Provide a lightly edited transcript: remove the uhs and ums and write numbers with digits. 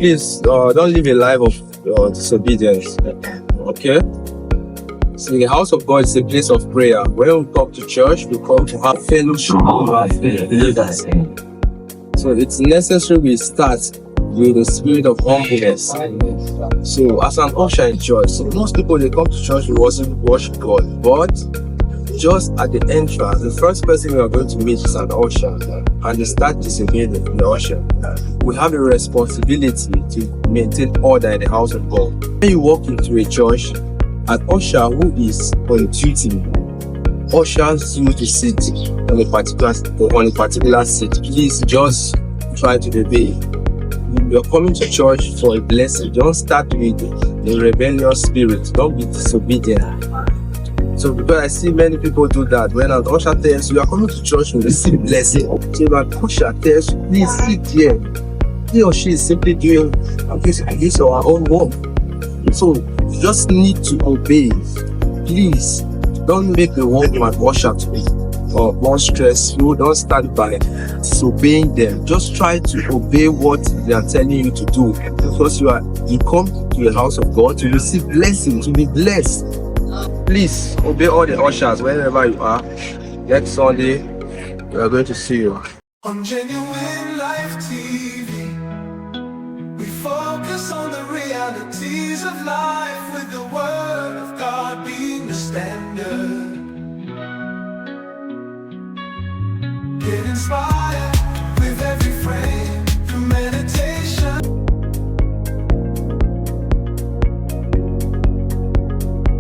please don't live a life of disobedience. Okay? See, the house of God is a place of prayer. When we come to church, we come to have fellowship with our believers. So it's necessary we start with the spirit of humbleness. So as an usher in church, so most people they come to church to worship God, but just at the entrance, the first person we are going to meet is an usher, and they start disobeying the usher. We have a responsibility to maintain order in the house of God. When you walk into a church, an usher who is on duty ushers you to sit on a particular seat. Please just try to obey. You're coming to church for a blessing. Don't start with the rebellious spirit. Don't be disobedient. So because I see many people do that, when an usher tells you are coming to church to receive blessing, so if an usher tells you, please sit here, he or she is simply doing this or our own work. So you just need to obey. Please don't make the work of an usher to be more stressful. Don't stand by disobeying them. Just try to obey what they are telling you to do, because you come to the house of God to receive blessing, to be blessed. Please obey all the ushers wherever you are. Next Sunday, we are going to see you. On Genuine Life TV, we focus on the realities of life, with the Word of God being the standard. Get inspired.